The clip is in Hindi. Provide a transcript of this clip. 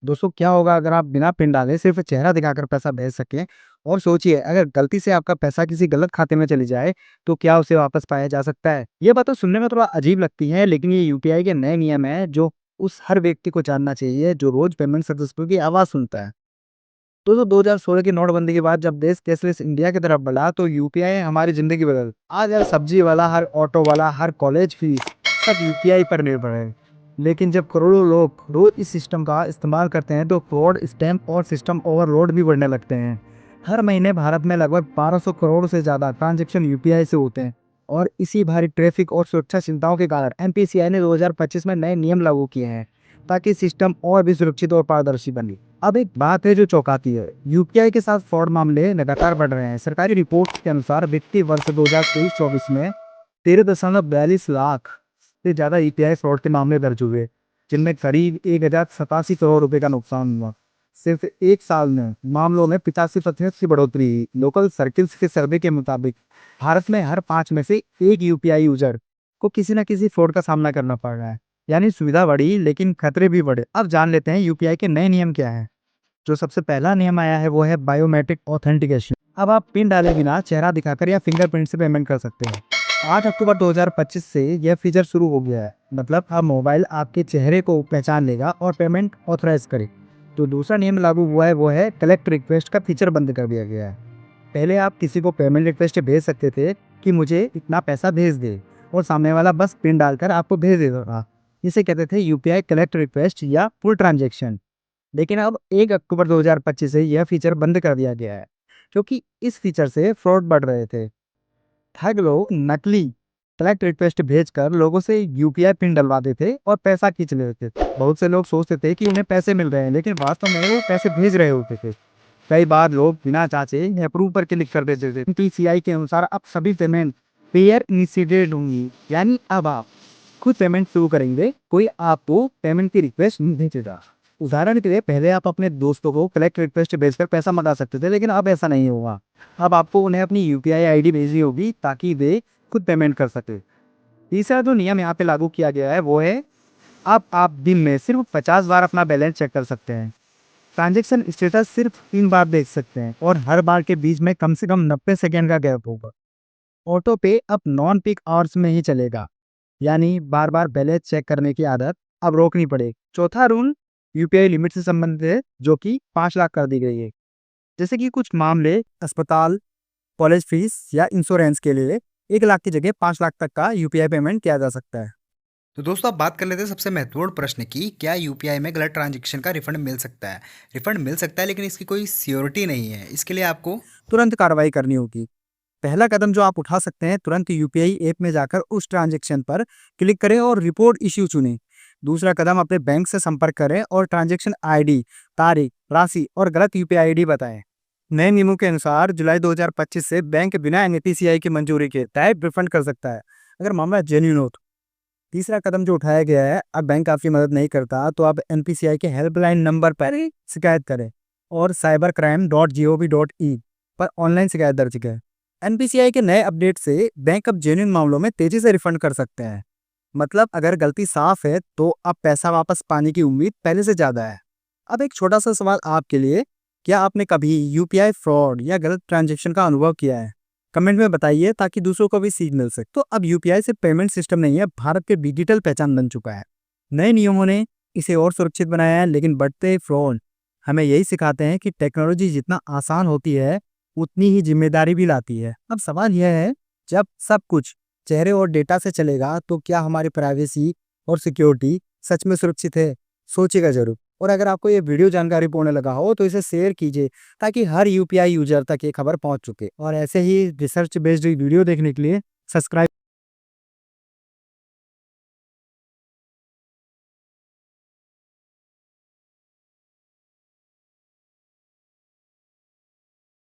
दोस्तों क्या होगा अगर आप बिना पिन डाले सिर्फ चेहरा दिखाकर पैसा भेज सकें? और सोचिए अगर गलती से आपका पैसा किसी गलत खाते में चली जाए, तो क्या उसे वापस पाया जा सकता है? ये बातें सुनने में थोड़ा अजीब लगती हैं, लेकिन ये यूपीआई के नए नियम हैं जो उस हर व्यक्ति को जानना चाहिए जो रोज पेमेंट सक्सेसफुल की आवाज़ सुनता है। दोस्तों 2016 की नोटबंदी के बाद जब देश कैशलेस इंडिया की तरफ बढ़ा तो यूपीआई हमारी ज़िंदगी बदल आज हर सब्जी वाला, हर ऑटो वाला, हर कॉलेज फीस सब यूपीआई पर निर्भर है। लेकिन जब करोड़ों लोग रोज इस सिस्टम का इस्तेमाल करते हैं तो फ्रॉड, स्कैम और सिस्टम ओवरलोड भी बढ़ने लगते हैं। हर महीने भारत में लगभग 1200 करोड़ से ज़्यादा ट्रांजैक्शन यूपीआई से होते हैं। और इसी भारी ट्रैफिक और सुरक्षा चिंताओं के कारण एनपीसीआई ने 2025 में नए नियम लागू किए हैं ताकि सिस्टम और भी सुरक्षित और पारदर्शी बने। अब एक बात है जो चौंकाती है, यूपीआई के साथ फ्रॉड मामले लगातार बढ़ रहे हैं। सरकारी रिपोर्ट के अनुसार वित्तीय वर्ष 2023-24 में 13.42 लाख से ज़्यादा यूपीआई फ्रॉड के मामले दर्ज हुए, जिनमें करीब 1087 करोड़ रुपए का नुकसान हुआ। सिर्फ एक साल में मामलों में 85% की बढ़ोतरी हुई। लोकल सर्किल्स के सर्वे के मुताबिक भारत में हर 5 में से एक यूपीआई यूजर को किसी न किसी फ्रॉड का सामना करना पड़ रहा है। यानी सुविधा बढ़ी लेकिन खतरे भी बढ़े। अब जान लेते हैं यूपीआई के नए नियम क्या हैं। जो सबसे पहला नियम आया है वो है बायोमेट्रिक ऑथेंटिकेशन। अब आप पिन डाले बिना चेहरा दिखाकर या फिंगरप्रिंट से पेमेंट कर सकते हैं। 8 अक्टूबर 2025 से यह फीचर शुरू हो गया है। मतलब अब मोबाइल आपके चेहरे को पहचान लेगा और पेमेंट ऑथराइज करे। जो दूसरा नियम लागू हुआ है वो है कलेक्ट रिक्वेस्ट का फीचर बंद कर दिया गया है। पहले आप किसी को पेमेंट रिक्वेस्ट भेज सकते थे कि मुझे इतना पैसा भेज दे, और सामने वाला बस पिन डालकर आपको भेज देता था। इसे कहते थे यूपीआई कलेक्ट रिक्वेस्ट या फुल ट्रांजैक्शन। लेकिन अब 1 अक्टूबर 2025 से यह फीचर बंद कर दिया गया है, क्योंकि इस फीचर से फ्रॉड बढ़ रहे थे। ठग लोग नकली कलेक्ट रिक्वेस्ट भेजकर लोगों से यूपीआई पिन डलवाते थे और पैसा खींच लेते थे। बहुत से लोग सोचते थे कि उन्हें पैसे मिल रहे हैं, लेकिन वास्तव में वो पैसे भेज रहे होते थे। कई बार लोग बिना जांचे अप्रूव पर क्लिक कर देते थे। पीसीआई के अनुसार अब सभी पेमेंट पेयर इनिशिएटेड होंगी, यानी अब आप खुद पेमेंट शुरू करेंगे, कोई आपको पेमेंट की रिक्वेस्ट नहीं भेजेगा। उदाहरण के लिए पहले आप अपने दोस्तों को कलेक्ट रिक्वेस्ट भेजकर पैसा मंगा सकते थे, लेकिन अब ऐसा नहीं होगा। अब आपको उन्हें अपनी यूपीआई आईडी भेजनी होगी ताकि वे खुद पेमेंट कर सके। तीसरा जो नियम यहाँ पे लागू किया गया है वो है अब आप दिन में सिर्फ 50 बार अपना बैलेंस चेक कर सकते हैं। ट्रांजैक्शन स्टेटस सिर्फ 3 बार देख सकते हैं और हर बार के बीच में कम से कम 90 सेकेंड का गैप होगा। ऑटो पे अब नॉन पीक आवर्स में ही चलेगा, यानी बार बार बैलेंस चेक करने की आदत अब रोकनी पड़ेगी। चौथा रूल यूपीआई लिमिट से संबंधित है, जो कि 5 लाख कर दी गई है। जैसे कि कुछ मामले अस्पताल, कॉलेज फीस या इंश्योरेंस के लिए 1 लाख की जगह 5 लाख तक का यूपीआई पेमेंट किया जा सकता है। तो दोस्तों अब बात कर लेते हैं सबसे महत्वपूर्ण प्रश्न की, क्या यूपीआई में गलत ट्रांजैक्शन का रिफंड मिल सकता है? रिफंड मिल सकता है, लेकिन इसकी कोई सियोरिटी नहीं है। इसके लिए आपको तुरंत कार्रवाई करनी होगी। पहला कदम जो आप उठा सकते हैं, तुरंत यूपीआई ऐप में जाकर उस ट्रांजैक्शन पर क्लिक करें और रिपोर्ट इश्यू चुनें। दूसरा कदम अपने बैंक से संपर्क करें और ट्रांजैक्शन आईडी, तारीख, राशि और गलत यूपीआई आईडी बताएं। नए नियमों के अनुसार जुलाई 2025 से बैंक बिना एनपीसीआई की मंजूरी के टाइप रिफंड कर सकता है, अगर मामला जेन्युइन हो तो। तीसरा कदम जो उठाया गया है, अब बैंक आपकी मदद नहीं करता तो आप एनपीसीआई के हेल्पलाइन नंबर पर ही शिकायत करें और cybercrime.gov.in पर ऑनलाइन शिकायत दर्ज करें। एनपीसीआई के नए अपडेट से बैंक अब जेन्युइन मामलों में तेजी से रिफंड कर सकते हैं। मतलब अगर गलती साफ है तो अब पैसा वापस पाने की उम्मीद पहले से ज्यादा है। अब एक छोटा सा सवाल आपके लिए, क्या आपने कभी यूपीआई फ्रॉड या गलत ट्रांजैक्शन का अनुभव किया है? कमेंट में बताइए ताकि दूसरों को भी सीख मिल सके। तो अब यूपीआई से पेमेंट सिस्टम नहीं है, भारत के डिजिटल पहचान बन चुका है। नए नियमों ने इसे और सुरक्षित बनाया है, लेकिन बढ़ते फ्रॉड हमें यही सिखाते हैं कि टेक्नोलॉजी जितना आसान होती है उतनी ही जिम्मेदारी भी लाती है। अब सवाल यह है, जब सब कुछ चेहरे और डेटा से चलेगा तो क्या हमारी प्राइवेसी और सिक्योरिटी सच में सुरक्षित है? सोचिएगा जरूर। और अगर आपको ये वीडियो जानकारीपूर्ण लगा हो तो इसे शेयर कीजिए ताकि हर यूपीआई यूजर तक ये खबर पहुंच चुके। और ऐसे ही रिसर्च बेस्ड वीडियो देखने के लिए सब्सक्राइब